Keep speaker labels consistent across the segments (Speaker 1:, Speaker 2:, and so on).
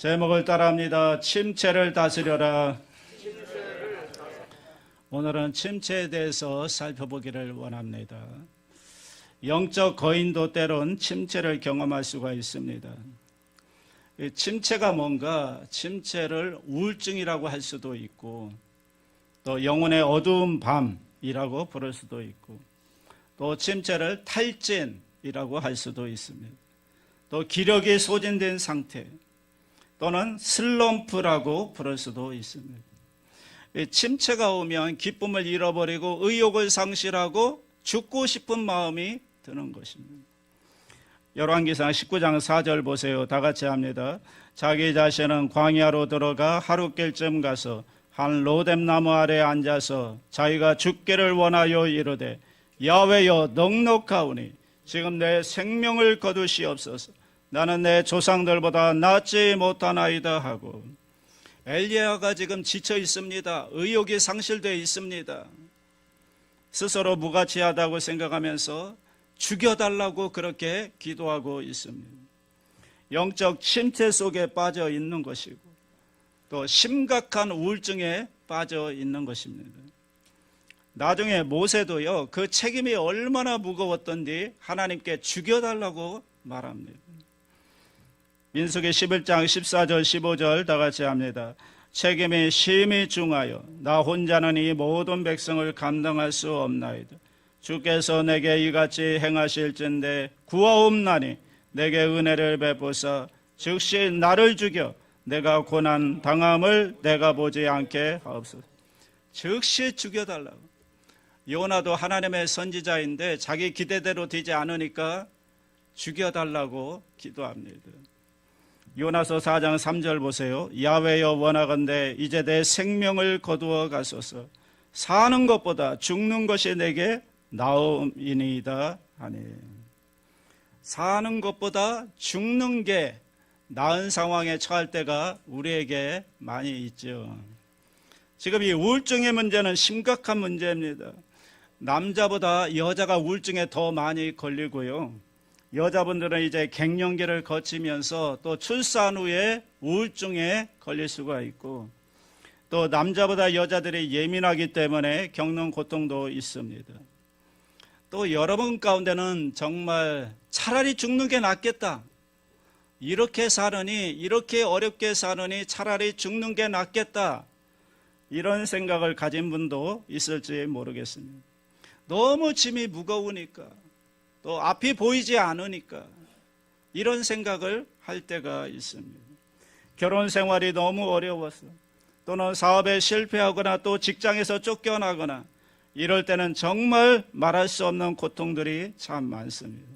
Speaker 1: 제목을 따라합니다. 침체를 다스려라. 오늘은 침체에 대해서 살펴보기를 원합니다. 영적 거인도 때론 침체를 경험할 수가 있습니다. 침체가 뭔가, 침체를 우울증이라고 할 수도 있고, 또 영혼의 어두운 밤이라고 부를 수도 있고, 또 침체를 탈진이라고 할 수도 있습니다. 또 기력이 소진된 상태, 또는 슬럼프라고 부를 수도 있습니다. 침체가 오면 기쁨을 잃어버리고 의욕을 상실하고 죽고 싶은 마음이 드는 것입니다. 열왕기상 19장 4절 보세요. 다 같이 합니다. 자기 자신은 광야로 들어가 하룻길쯤 가서 한 로뎀나무 아래 앉아서 자기가 죽기를 원하여 이르되 야훼여 넉넉하오니 지금 내 생명을 거두시옵소서. 나는 내 조상들보다 낫지 못하나이다 하고, 엘리야가 지금 지쳐 있습니다. 의욕이 상실되어 있습니다. 스스로 무가치하다고 생각하면서 죽여달라고 그렇게 기도하고 있습니다. 영적 침체 속에 빠져 있는 것이고, 또 심각한 우울증에 빠져 있는 것입니다. 나중에 모세도요, 그 책임이 얼마나 무거웠던지 하나님께 죽여달라고 말합니다. 민수기 11장 14절 15절 다 같이 합니다. 책임이 심히 중하여 나 혼자는 이 모든 백성을 감당할 수 없나이다. 주께서 내게 이같이 행하실진대 구하옵나니 내게 은혜를 베푸사 즉시 나를 죽여 내가 고난 당함을 내가 보지 않게 하옵소서. 즉시 죽여달라고. 요나도 하나님의 선지자인데 자기 기대대로 되지 않으니까 죽여달라고 기도합니다. 요나서 4장 3절 보세요. 야훼여 원하건대 이제 내 생명을 거두어 가소서. 사는 것보다 죽는 것이 내게 나음이니이다 하니. 사는 것보다 죽는 게 나은 상황에 처할 때가 우리에게 많이 있죠. 지금 이 우울증의 문제는 심각한 문제입니다. 남자보다 여자가 우울증에 더 많이 걸리고요. 여자분들은 이제 갱년기를 거치면서 또 출산 후에 우울증에 걸릴 수가 있고, 또 남자보다 여자들이 예민하기 때문에 겪는 고통도 있습니다. 또 여러분 가운데는 정말 차라리 죽는 게 낫겠다, 이렇게 사느니, 이렇게 어렵게 사느니 차라리 죽는 게 낫겠다, 이런 생각을 가진 분도 있을지 모르겠습니다. 너무 짐이 무거우니까, 또 앞이 보이지 않으니까 이런 생각을 할 때가 있습니다. 결혼 생활이 너무 어려워서, 또는 사업에 실패하거나 또 직장에서 쫓겨나거나 이럴 때는 정말 말할 수 없는 고통들이 참 많습니다.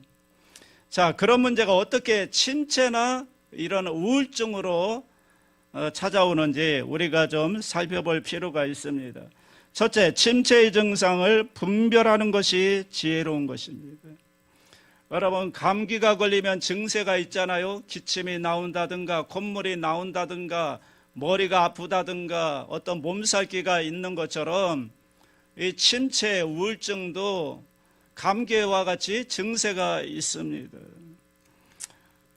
Speaker 1: 자, 그런 문제가 어떻게 침체나 이런 우울증으로 찾아오는지 우리가 좀 살펴볼 필요가 있습니다. 첫째, 침체의 증상을 분별하는 것이 지혜로운 것입니다. 여러분, 감기가 걸리면 증세가 있잖아요. 기침이 나온다든가 콧물이 나온다든가 머리가 아프다든가 어떤 몸살기가 있는 것처럼 이 침체, 우울증도 감기와 같이 증세가 있습니다.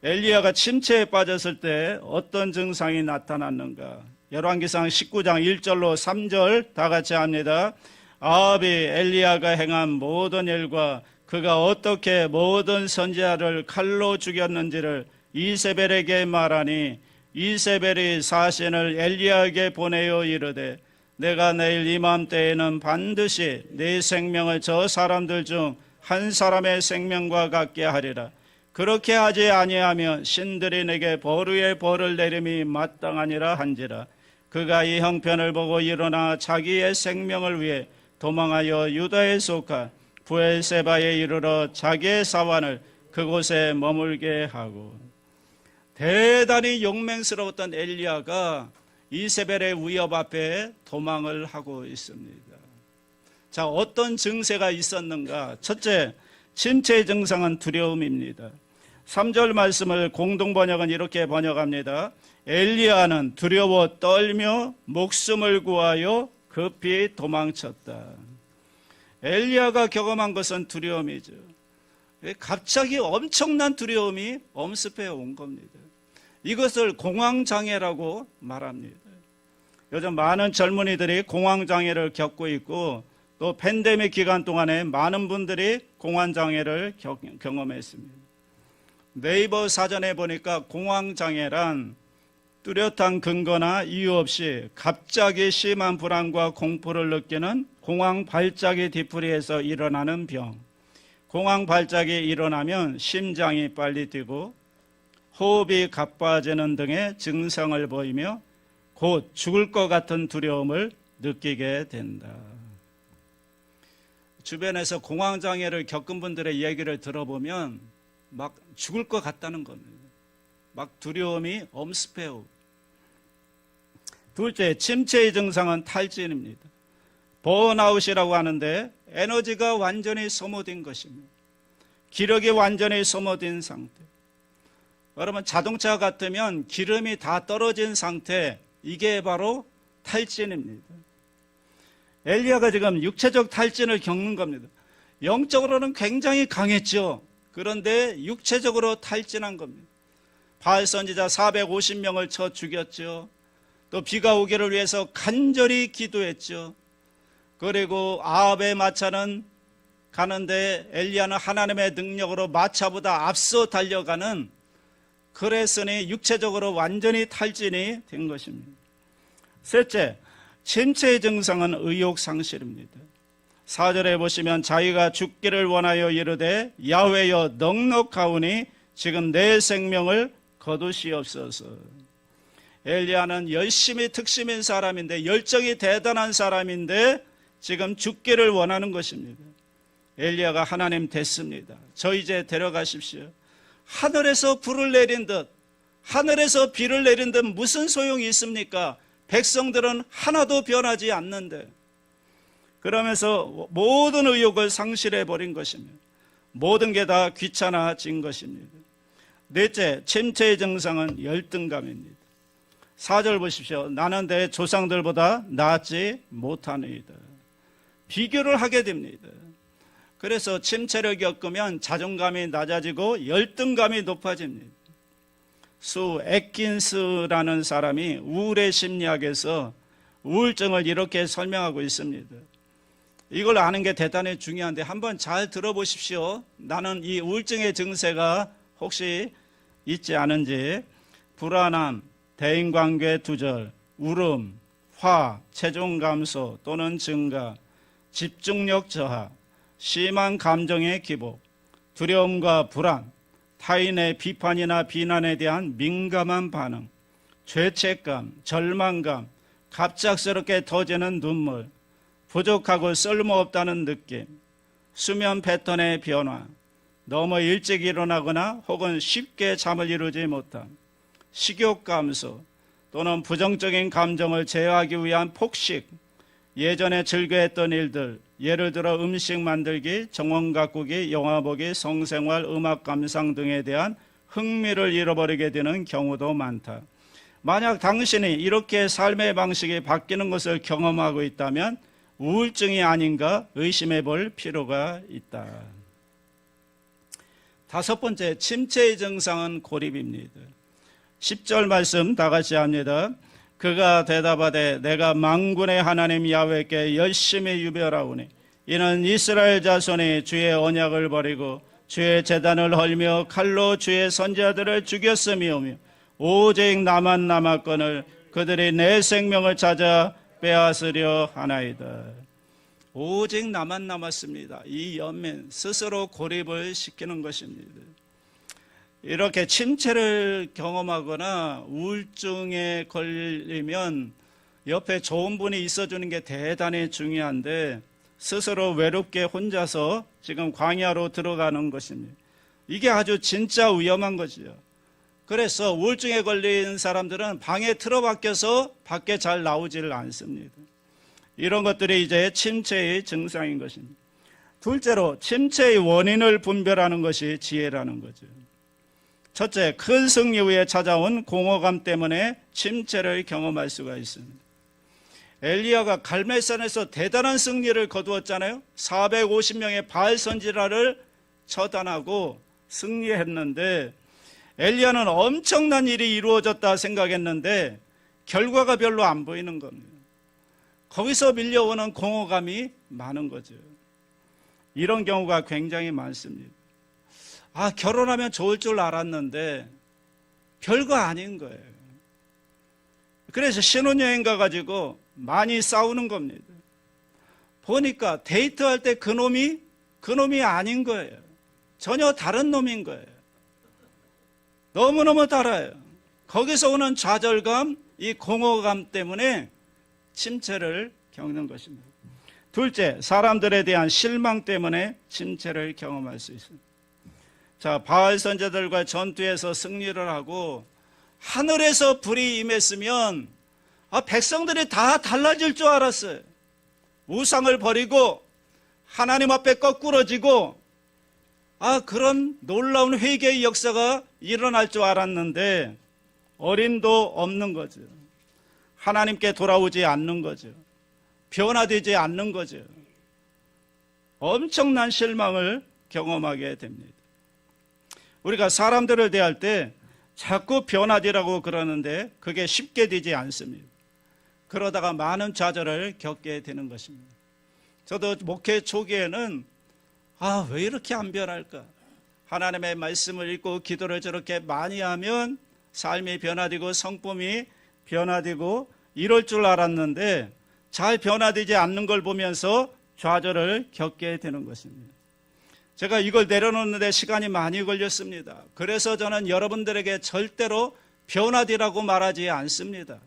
Speaker 1: 엘리야가 침체에 빠졌을 때 어떤 증상이 나타났는가? 열왕기상 19장 1절로 3절 다 같이 합니다. 아합이 엘리야가 행한 모든 일과 그가 어떻게 모든 선지자를 칼로 죽였는지를 이세벨에게 말하니 이세벨이 사신을 엘리야에게 보내어 이르되 내가 내일 이맘때에는 반드시 네 생명을 저 사람들 중 한 사람의 생명과 같게 하리라. 그렇게 하지 아니하면 신들이 내게 벌 위에 벌을 내림이 마땅하니라 한지라. 그가 이 형편을 보고 일어나 자기의 생명을 위해 도망하여 유다에 속한 부엘세바에 이르러 자기의 사환을 그곳에 머물게 하고. 대단히 용맹스러웠던 엘리야가 이세벨의 위협 앞에 도망을 하고 있습니다. 자, 어떤 증세가 있었는가? 첫째, 침체의 증상은 두려움입니다. 3절 말씀을 공동번역은 이렇게 번역합니다. 엘리야는 두려워 떨며 목숨을 구하여 급히 도망쳤다. 엘리야가 경험한 것은 두려움이죠. 갑자기 엄청난 두려움이 엄습해 온 겁니다. 이것을 공황장애라고 말합니다. 요즘 많은 젊은이들이 공황장애를 겪고 있고 또 팬데믹 기간 동안에 많은 분들이 공황장애를 경험했습니다. 네이버 사전에 보니까 공황장애란 뚜렷한 근거나 이유 없이 갑자기 심한 불안과 공포를 느끼는 공황 발작이 뒤풀이해서 일어나는 병. 공황 발작이 일어나면 심장이 빨리 뛰고 호흡이 가빠지는 등의 증상을 보이며 곧 죽을 것 같은 두려움을 느끼게 된다. 주변에서 공황장애를 겪은 분들의 얘기를 들어보면 막 죽을 것 같다는 겁니다. 막 두려움이 엄습해오고. 둘째, 침체의 증상은 탈진입니다. 번아웃이라고 하는데 에너지가 완전히 소모된 것입니다. 기력이 완전히 소모된 상태. 여러분, 자동차 같으면 기름이 다 떨어진 상태, 이게 바로 탈진입니다. 엘리야가 지금 육체적 탈진을 겪는 겁니다. 영적으로는 굉장히 강했죠. 그런데 육체적으로 탈진한 겁니다. 바알 선지자 450명을 쳐 죽였죠. 또 비가 오기를 위해서 간절히 기도했죠. 그리고 아합의 마차는 가는데 엘리야는 하나님의 능력으로 마차보다 앞서 달려가는, 그랬으니 육체적으로 완전히 탈진이 된 것입니다. 셋째, 침체의 증상은 의욕상실입니다. 4절에 보시면 자기가 죽기를 원하여 이르되 야훼여 넉넉하오니 지금 내 생명을 거두시옵소서. 엘리야는 열심히 특심인 사람인데, 열정이 대단한 사람인데 지금 죽기를 원하는 것입니다. 엘리야가 하나님 됐습니다. 저 이제 데려가십시오. 하늘에서 불을 내린 듯, 하늘에서 비를 내린 듯 무슨 소용이 있습니까? 백성들은 하나도 변하지 않는데. 그러면서 모든 의욕을 상실해버린 것입니다. 모든 게 다 귀찮아진 것입니다. 넷째, 침체의 증상은 열등감입니다. 4절 보십시오. 나는 내 조상들보다 낫지 못하느이다. 비교를 하게 됩니다. 그래서 침체를 겪으면 자존감이 낮아지고 열등감이 높아집니다. 수 애킨스라는 사람이 우울의 심리학에서 우울증을 이렇게 설명하고 있습니다. 이걸 아는 게 대단히 중요한데 한번 잘 들어보십시오. 나는 이 우울증의 증세가 혹시 있지 않은지. 불안함, 대인관계 두절, 울음, 화, 체중 감소 또는 증가, 집중력 저하, 심한 감정의 기복, 두려움과 불안, 타인의 비판이나 비난에 대한 민감한 반응, 죄책감, 절망감, 갑작스럽게 터지는 눈물, 부족하고 쓸모없다는 느낌, 수면 패턴의 변화, 너무 일찍 일어나거나 혹은 쉽게 잠을 이루지 못함, 식욕 감소 또는 부정적인 감정을 제어하기 위한 폭식, 예전에 즐겨했던 일들, 예를 들어 음식 만들기, 정원 가꾸기, 영화 보기, 성생활, 음악 감상 등에 대한 흥미를 잃어버리게 되는 경우도 많다. 만약 당신이 이렇게 삶의 방식이 바뀌는 것을 경험하고 있다면 우울증이 아닌가 의심해 볼 필요가 있다. 다섯 번째, 침체의 증상은 고립입니다. 10절 말씀 다 같이 합니다. 그가 대답하되 내가 만군의 하나님 야훼께 열심히 유별하오니 이는 이스라엘 자손이 주의 언약을 버리고 주의 제단을 헐며 칼로 주의 선지자들을 죽였음이오며 오직 나만 남았거늘 그들이 내 생명을 찾아 빼앗으려 하나이다. 오직 나만 남았습니다. 이 연민 스스로 고립을 시키는 것입니다. 이렇게 침체를 경험하거나 우울증에 걸리면 옆에 좋은 분이 있어주는 게 대단히 중요한데 스스로 외롭게 혼자서 지금 광야로 들어가는 것입니다. 이게 아주 진짜 위험한 거지요. 그래서 우울증에 걸린 사람들은 방에 틀어박혀서 밖에 잘 나오지를 않습니다. 이런 것들이 이제 침체의 증상인 것입니다. 둘째로 침체의 원인을 분별하는 것이 지혜라는 거죠. 첫째, 큰 승리 후에 찾아온 공허감 때문에 침체를 경험할 수가 있습니다. 엘리야가 갈멜산에서 대단한 승리를 거두었잖아요. 450명의 바알 선지자를 처단하고 승리했는데 엘리야는 엄청난 일이 이루어졌다 생각했는데 결과가 별로 안 보이는 겁니다. 거기서 밀려오는 공허감이 많은 거죠. 이런 경우가 굉장히 많습니다. 결혼하면 좋을 줄 알았는데 별거 아닌 거예요. 그래서 신혼여행 가가지고 많이 싸우는 겁니다. 보니까 데이트할 때 그놈이 아닌 거예요. 전혀 다른 놈인 거예요. 너무너무 달아요. 거기서 오는 좌절감, 이 공허감 때문에 침체를 겪는 것입니다. 둘째, 사람들에 대한 실망 때문에 침체를 경험할 수 있습니다. 자, 바알 선지자들과 전투에서 승리를 하고 하늘에서 불이 임했으면 백성들이 다 달라질 줄 알았어요. 우상을 버리고 하나님 앞에 거꾸러지고 그런 놀라운 회개의 역사가 일어날 줄 알았는데 어림도 없는 거죠. 하나님께 돌아오지 않는 거죠. 변화되지 않는 거죠. 엄청난 실망을 경험하게 됩니다. 우리가 사람들을 대할 때 자꾸 변화되라고 그러는데 그게 쉽게 되지 않습니다. 그러다가 많은 좌절을 겪게 되는 것입니다. 저도 목회 초기에는 왜 이렇게 안 변할까? 하나님의 말씀을 읽고 기도를 저렇게 많이 하면 삶이 변화되고 성품이 변화되고 이럴 줄 알았는데 잘 변화되지 않는 걸 보면서 좌절을 겪게 되는 것입니다. 제가 이걸 내려놓는데 시간이 많이 걸렸습니다. 그래서 저는 여러분들에게 절대로 변화되라고 말하지 않습니다.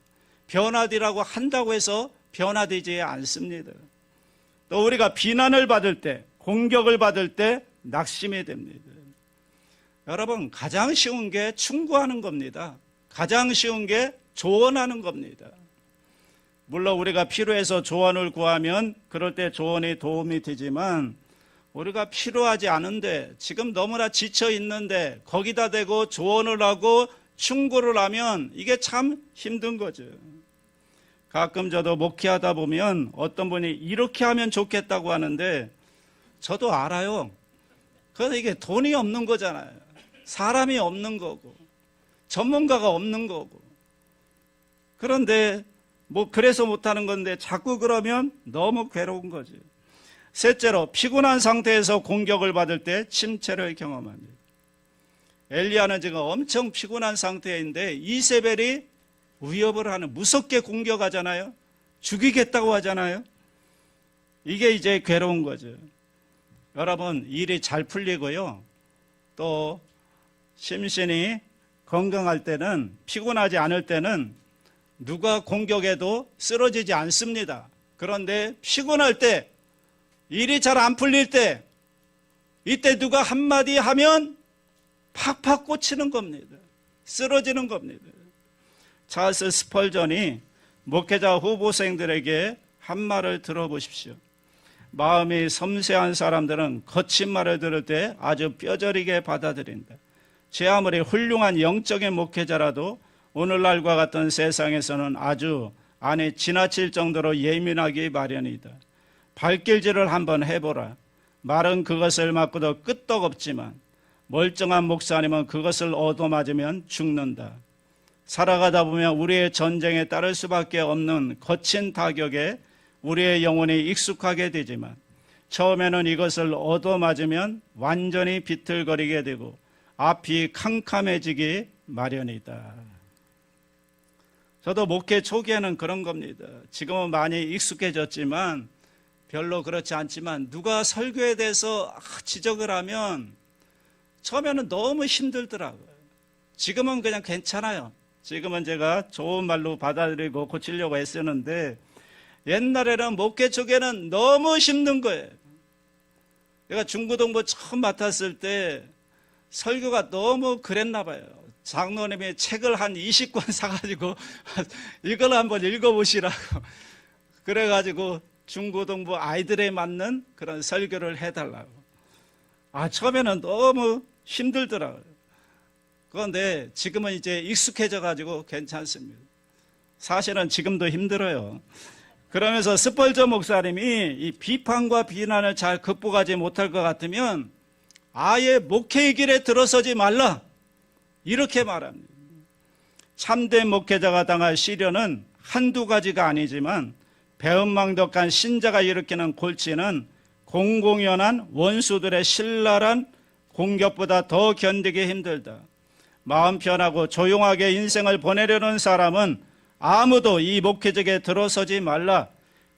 Speaker 1: 변화되라고 한다고 해서 변화되지 않습니다. 또 우리가 비난을 받을 때, 공격을 받을 때 낙심이 됩니다. 여러분, 가장 쉬운 게 충고하는 겁니다. 가장 쉬운 게 조언하는 겁니다. 물론 우리가 필요해서 조언을 구하면 그럴 때 조언이 도움이 되지만 우리가 필요하지 않은데 지금 너무나 지쳐 있는데 거기다 대고 조언을 하고 충고를 하면 이게 참 힘든 거죠. 가끔 저도 목회하다 보면 어떤 분이 이렇게 하면 좋겠다고 하는데 저도 알아요. 그래서 이게 돈이 없는 거잖아요. 사람이 없는 거고 전문가가 없는 거고. 그런데 그래서 못하는 건데 자꾸 그러면 너무 괴로운 거죠. 셋째로 피곤한 상태에서 공격을 받을 때 침체를 경험합니다. 엘리야는 지금 엄청 피곤한 상태인데 이세벨이 위협을 하는, 무섭게 공격하잖아요. 죽이겠다고 하잖아요. 이게 이제 괴로운 거죠. 여러분, 일이 잘 풀리고요. 또 심신이 건강할 때는, 피곤하지 않을 때는 누가 공격해도 쓰러지지 않습니다. 그런데 피곤할 때, 일이 잘 안 풀릴 때, 이때 누가 한마디 하면 팍팍 꽂히는 겁니다. 쓰러지는 겁니다. 찰스 스펄전이 목회자 후보생들에게 한 말을 들어보십시오. 마음이 섬세한 사람들은 거친 말을 들을 때 아주 뼈저리게 받아들인다. 제 아무리 훌륭한 영적인 목회자라도 오늘날과 같은 세상에서는 아주 안에 지나칠 정도로 예민하기 마련이다. 발길질을 한번 해보라. 말은 그것을 맞고도 끄떡없지만 멀쩡한 목사님은 그것을 얻어맞으면 죽는다. 살아가다 보면 우리의 전쟁에 따를 수밖에 없는 거친 타격에 우리의 영혼이 익숙하게 되지만 처음에는 이것을 얻어맞으면 완전히 비틀거리게 되고 앞이 캄캄해지기 마련이다. 저도 목회 초기에는 그런 겁니다. 지금은 많이 익숙해졌지만 별로 그렇지 않지만 누가 설교에 대해서 지적을 하면 처음에는 너무 힘들더라고요. 지금은 그냥 괜찮아요. 지금은 제가 좋은 말로 받아들이고 고치려고 애쓰는데 옛날에는 목회 초기에는 너무 힘든 거예요. 제가 중고등부 처음 맡았을 때 설교가 너무 그랬나 봐요. 장로님이 책을 한 20권 사가지고 이걸 한번 읽어보시라고 그래가지고 중고등부 아이들에 맞는 그런 설교를 해달라고. 처음에는 너무 힘들더라고요. 그런데 지금은 이제 익숙해져가지고 괜찮습니다. 사실은 지금도 힘들어요. 그러면서 스펄전 목사님이 이 비판과 비난을 잘 극복하지 못할 것 같으면 아예 목회의 길에 들어서지 말라. 이렇게 말합니다. 참된 목회자가 당할 시련은 한두 가지가 아니지만 배은망덕한 신자가 일으키는 골치는 공공연한 원수들의 신랄한 공격보다 더 견디기 힘들다. 마음 편하고 조용하게 인생을 보내려는 사람은 아무도 이 목회적에 들어서지 말라.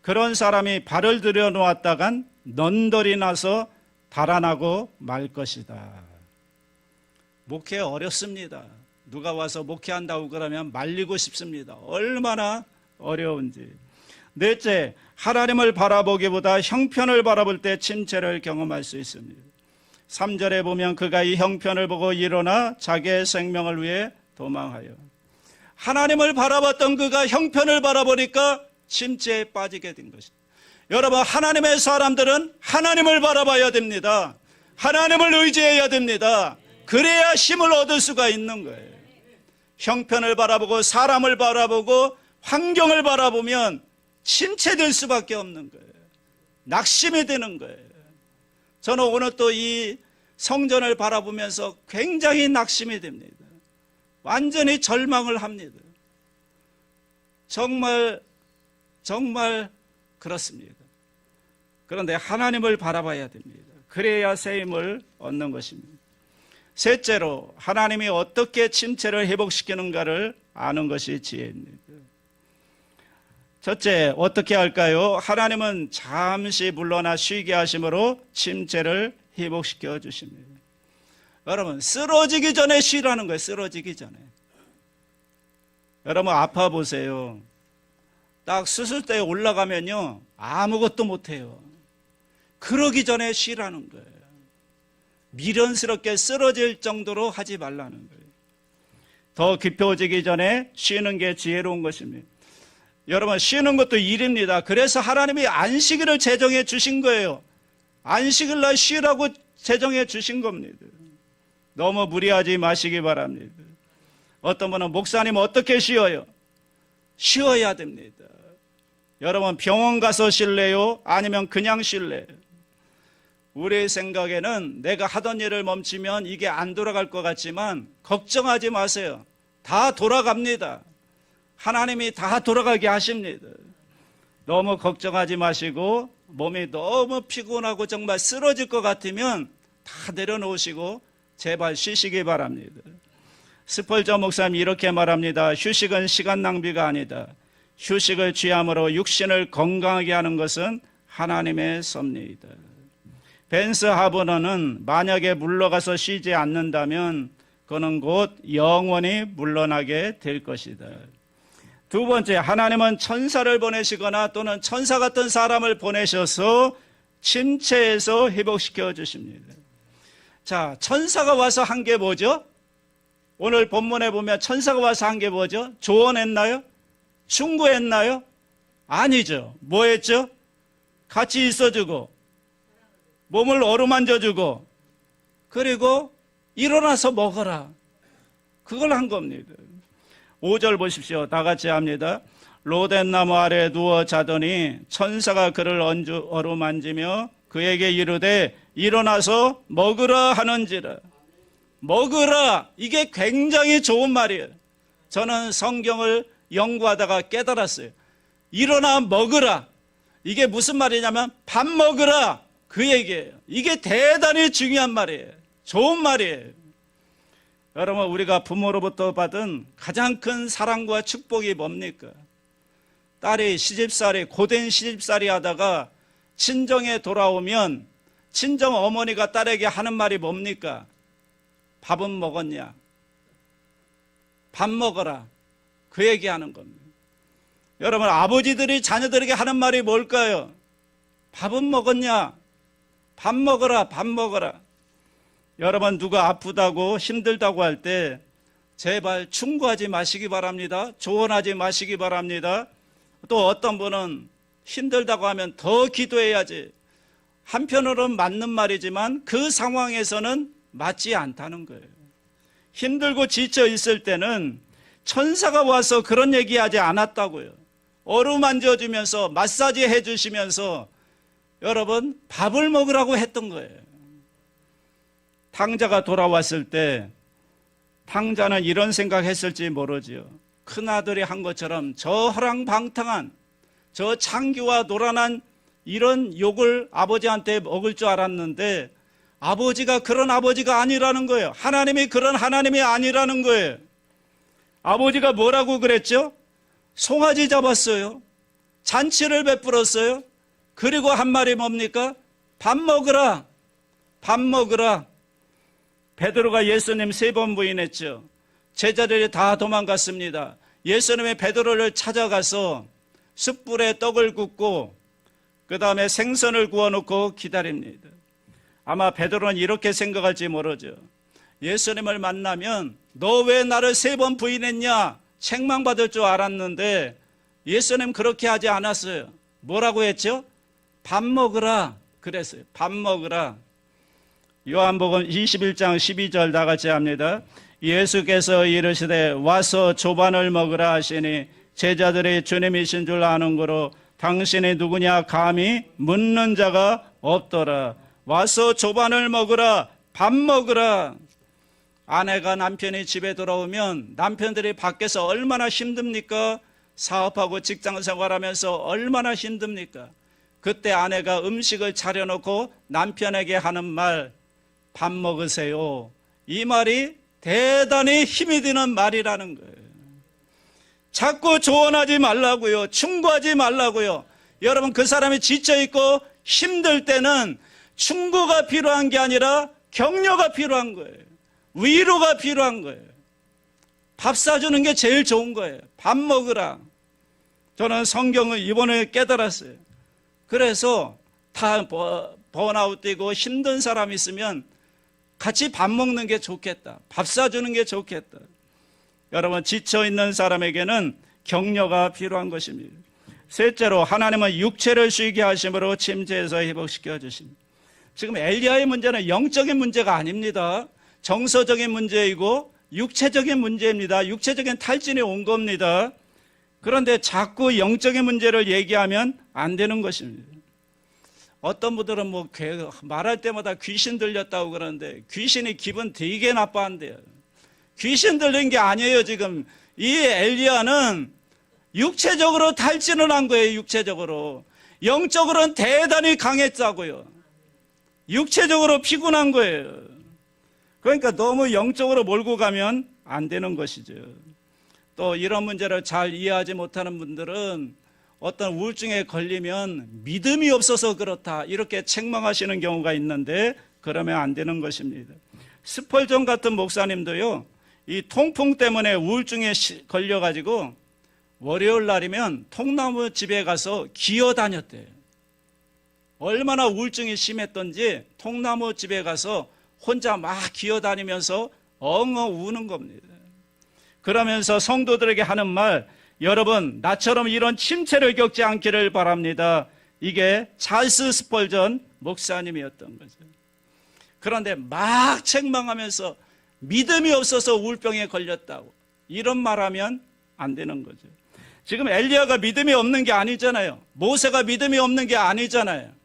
Speaker 1: 그런 사람이 발을 들여놓았다간 넌덜이 나서 달아나고 말 것이다. 목회 어렵습니다. 누가 와서 목회한다고 그러면 말리고 싶습니다. 얼마나 어려운지. 넷째, 하나님을 바라보기보다 형편을 바라볼 때 침체를 경험할 수 있습니다. 3절에 보면 그가 이 형편을 보고 일어나 자기의 생명을 위해 도망하여. 하나님을 바라봤던 그가 형편을 바라보니까 침체에 빠지게 된 것입니다. 여러분, 하나님의 사람들은 하나님을 바라봐야 됩니다. 하나님을 의지해야 됩니다. 그래야 힘을 얻을 수가 있는 거예요. 형편을 바라보고 사람을 바라보고 환경을 바라보면 침체될 수밖에 없는 거예요. 낙심이 되는 거예요. 저는 오늘 또 이 성전을 바라보면서 굉장히 낙심이 됩니다. 완전히 절망을 합니다. 정말 그렇습니다. 그런데 하나님을 바라봐야 됩니다. 그래야 새 힘을 얻는 것입니다. 셋째로, 하나님이 어떻게 침체를 회복시키는가를 아는 것이 지혜입니다. 첫째, 어떻게 할까요? 하나님은 잠시 물러나 쉬게 하심으로 침체를 회복시켜 주십니다. 여러분, 쓰러지기 전에 쉬라는 거예요. 쓰러지기 전에. 여러분, 아파 보세요. 딱 수술대에 올라가면요, 아무것도 못해요. 그러기 전에 쉬라는 거예요. 미련스럽게 쓰러질 정도로 하지 말라는 거예요. 더 깊어지기 전에 쉬는 게 지혜로운 것입니다. 여러분, 쉬는 것도 일입니다. 그래서 하나님이 안식일을 제정해 주신 거예요. 안식일 날 쉬라고 제정해 주신 겁니다. 너무 무리하지 마시기 바랍니다. 어떤 분은 목사님 어떻게 쉬어요? 쉬어야 됩니다. 여러분, 병원 가서 쉴래요? 아니면 그냥 쉴래요? 우리 생각에는 내가 하던 일을 멈추면 이게 안 돌아갈 것 같지만 걱정하지 마세요. 다 돌아갑니다. 하나님이 다 돌아가게 하십니다. 너무 걱정하지 마시고 몸이 너무 피곤하고 정말 쓰러질 것 같으면 다 내려놓으시고 제발 쉬시기 바랍니다. 스펄전 목사님이 이렇게 말합니다. 휴식은 시간 낭비가 아니다. 휴식을 취함으로 육신을 건강하게 하는 것은 하나님의 섭리이다. 벤스 하버너는 만약에 물러가서 쉬지 않는다면 그는 곧 영원히 물러나게 될 것이다. 두 번째, 하나님은 천사를 보내시거나 또는 천사 같은 사람을 보내셔서 침체에서 회복시켜 주십니다. 자, 천사가 와서 한 게 뭐죠? 오늘 본문에 보면 천사가 와서 한 게 뭐죠? 조언했나요? 충고했나요? 아니죠. 뭐 했죠? 같이 있어주고 몸을 어루만져주고 그리고 일어나서 먹어라. 그걸 한 겁니다. 5절 보십시오. 다 같이 합니다. 로덴나무 아래 누워 자더니 천사가 그를 어루만지며 그에게 이르되 일어나서 먹으라 하는지라. 먹으라. 이게 굉장히 좋은 말이에요. 저는 성경을 연구하다가 깨달았어요. 일어나 먹으라. 이게 무슨 말이냐면 밥 먹으라. 그 얘기예요. 이게 대단히 중요한 말이에요. 좋은 말이에요. 여러분, 우리가 부모로부터 받은 가장 큰 사랑과 축복이 뭡니까? 딸이 시집살이, 고된 시집살이 하다가 친정에 돌아오면 친정 어머니가 딸에게 하는 말이 뭡니까? 밥은 먹었냐? 밥 먹어라. 그 얘기하는 겁니다. 여러분, 아버지들이 자녀들에게 하는 말이 뭘까요? 밥은 먹었냐? 밥 먹어라, 밥 먹어라. 여러분, 누가 아프다고 힘들다고 할 때 제발 충고하지 마시기 바랍니다. 조언하지 마시기 바랍니다. 또 어떤 분은 힘들다고 하면 더 기도해야지. 한편으로는 맞는 말이지만 그 상황에서는 맞지 않다는 거예요. 힘들고 지쳐 있을 때는 천사가 와서 그런 얘기하지 않았다고요. 어루만져주면서 마사지 해주시면서 여러분 밥을 먹으라고 했던 거예요. 탕자가 돌아왔을 때 탕자는 이런 생각했을지 모르지요. 큰아들이 한 것처럼 저 허랑방탕한 저 창기와 노란한 이런 욕을 아버지한테 먹을 줄 알았는데 아버지가 그런 아버지가 아니라는 거예요. 하나님이 그런 하나님이 아니라는 거예요. 아버지가 뭐라고 그랬죠? 송아지 잡았어요. 잔치를 베풀었어요. 그리고 한 말이 뭡니까? 밥 먹으라. 밥 먹으라. 베드로가 예수님 3번 부인했죠. 제자들이 다 도망갔습니다. 예수님의 베드로를 찾아가서 숯불에 떡을 굽고 그 다음에 생선을 구워놓고 기다립니다. 아마 베드로는 이렇게 생각할지 모르죠. 예수님을 만나면 너 왜 나를 3번 부인했냐 책망받을 줄 알았는데 예수님 그렇게 하지 않았어요. 뭐라고 했죠? 밥 먹으라 그랬어요. 밥 먹으라. 요한복음 21장 12절 다 같이 합니다. 예수께서 이르시되 와서 조반을 먹으라 하시니 제자들이 주님이신 줄 아는 거로 당신이 누구냐 감히 묻는 자가 없더라. 와서 조반을 먹으라. 밥 먹으라. 아내가 남편이 집에 돌아오면 남편들이 밖에서 얼마나 힘듭니까? 사업하고 직장 생활하면서 얼마나 힘듭니까? 그때 아내가 음식을 차려놓고 남편에게 하는 말, 밥 먹으세요. 이 말이 대단히 힘이 드는 말이라는 거예요. 자꾸 조언하지 말라고요. 충고하지 말라고요. 여러분 그 사람이 지쳐있고 힘들 때는 충고가 필요한 게 아니라 격려가 필요한 거예요. 위로가 필요한 거예요. 밥 사주는 게 제일 좋은 거예요. 밥 먹으라. 저는 성경을 이번에 깨달았어요. 그래서 다 번아웃 되고 힘든 사람 있으면 같이 밥 먹는 게 좋겠다. 밥 사주는 게 좋겠다. 여러분 지쳐있는 사람에게는 격려가 필요한 것입니다. 셋째로 하나님은 육체를 쉬게 하심으로 침체에서 회복시켜 주십니다. 지금 엘리야의 문제는 영적인 문제가 아닙니다. 정서적인 문제이고 육체적인 문제입니다. 육체적인 탈진이 온 겁니다. 그런데 자꾸 영적인 문제를 얘기하면 안 되는 것입니다. 어떤 분들은 말할 때마다 귀신 들렸다고 그러는데 귀신이 기분 되게 나빠한대요. 귀신 들린 게 아니에요. 지금 이 엘리야는 육체적으로 탈진을 한 거예요. 육체적으로. 영적으로는 대단히 강했다고요. 육체적으로 피곤한 거예요. 그러니까 너무 영적으로 몰고 가면 안 되는 것이죠. 또 이런 문제를 잘 이해하지 못하는 분들은 어떤 우울증에 걸리면 믿음이 없어서 그렇다 이렇게 책망하시는 경우가 있는데 그러면 안 되는 것입니다. 스펄전 같은 목사님도요, 이 통풍 때문에 우울증에 걸려가지고 월요일 날이면 통나무 집에 가서 기어 다녔대요. 얼마나 우울증이 심했던지 통나무 집에 가서 혼자 막 기어 다니면서 엉엉 우는 겁니다. 그러면서 성도들에게 하는 말, 여러분 나처럼 이런 침체를 겪지 않기를 바랍니다. 이게 찰스 스펄전 목사님이었던 거죠. 그런데 막 책망하면서 믿음이 없어서 우울병에 걸렸다고 이런 말하면 안 되는 거죠. 지금 엘리야가 믿음이 없는 게 아니잖아요. 모세가 믿음이 없는 게 아니잖아요.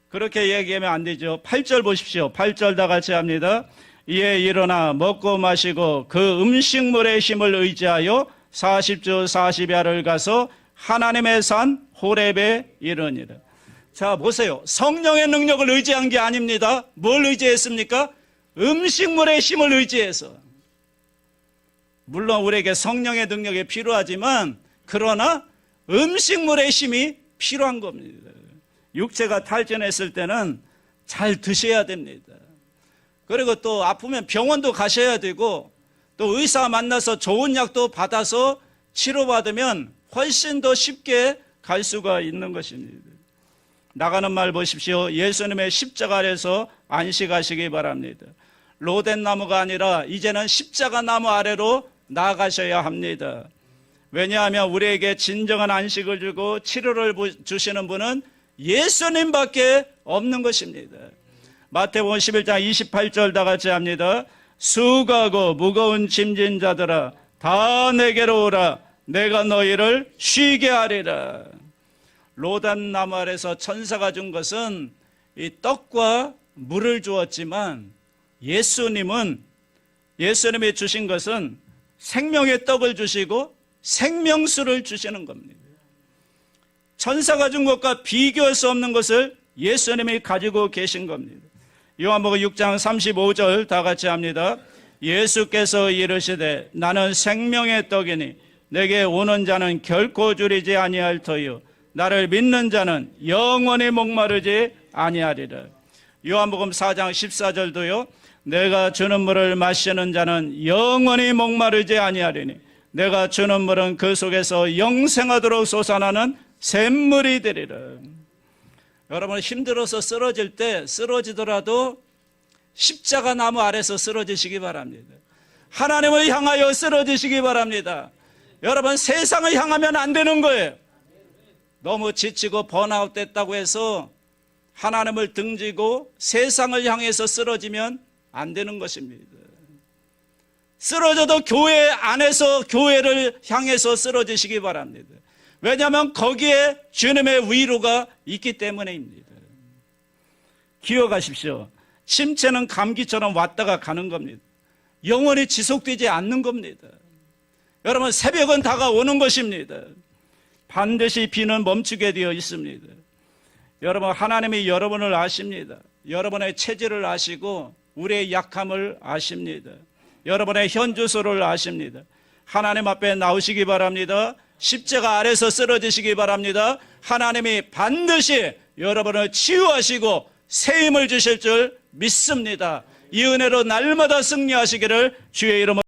Speaker 1: 그렇게 얘기하면 안 되죠. 8절 보십시오. 8절 다 같이 합니다. 이에 일어나 먹고 마시고 그 음식물의 힘을 의지하여 40주 40야를 가서 하나님의 산 호렙에 이르니라. 자 보세요. 성령의 능력을 의지한 게 아닙니다. 뭘 의지했습니까? 음식물의 힘을 의지해서. 물론 우리에게 성령의 능력이 필요하지만 그러나 음식물의 힘이 필요한 겁니다. 육체가 탈진했을 때는 잘 드셔야 됩니다. 그리고 또 아프면 병원도 가셔야 되고 또 의사 만나서 좋은 약도 받아서 치료받으면 훨씬 더 쉽게 갈 수가 있는 것입니다. 나가는 말 보십시오. 예수님의 십자가 아래서 안식하시기 바랍니다. 로덴 나무가 아니라 이제는 십자가 나무 아래로 나가셔야 합니다. 왜냐하면 우리에게 진정한 안식을 주고 치료를 주시는 분은 예수님밖에 없는 것입니다. 마태복음 11장 28절 다 같이 합니다. 수고하고 무거운 짐진 자들아 다 내게로 오라. 내가 너희를 쉬게 하리라. 로단 나무 아래서 천사가 준 것은 이 떡과 물을 주었지만 예수님은 예수님이 주신 것은 생명의 떡을 주시고 생명수를 주시는 겁니다. 천사가 준 것과 비교할 수 없는 것을 예수님이 가지고 계신 겁니다. 요한복음 6장 35절 다 같이 합니다. 예수께서 이르시되 나는 생명의 떡이니 내게 오는 자는 결코 줄이지 아니할 터요 나를 믿는 자는 영원히 목마르지 아니하리라. 요한복음 4장 14절도요. 내가 주는 물을 마시는 자는 영원히 목마르지 아니하리니 내가 주는 물은 그 속에서 영생하도록 솟아나는 샘물이 되리라. 여러분 힘들어서 쓰러질 때 쓰러지더라도 십자가 나무 아래서 쓰러지시기 바랍니다. 하나님을 향하여 쓰러지시기 바랍니다. 여러분 세상을 향하면 안 되는 거예요. 너무 지치고 번아웃 됐다고 해서 하나님을 등지고 세상을 향해서 쓰러지면 안 되는 것입니다. 쓰러져도 교회 안에서 교회를 향해서 쓰러지시기 바랍니다. 왜냐하면 거기에 주님의 위로가 있기 때문입니다. 기억하십시오. 침체는 감기처럼 왔다가 가는 겁니다. 영원히 지속되지 않는 겁니다. 여러분 새벽은 다가오는 것입니다. 반드시 비는 멈추게 되어 있습니다. 여러분 하나님이 여러분을 아십니다. 여러분의 체질을 아시고 우리의 약함을 아십니다. 여러분의 현주소를 아십니다. 하나님 앞에 나오시기 바랍니다. 십자가 아래서 쓰러지시기 바랍니다. 하나님이 반드시 여러분을 치유하시고 새 힘을 주실 줄 믿습니다. 이 은혜로 날마다 승리하시기를 주의 이름으로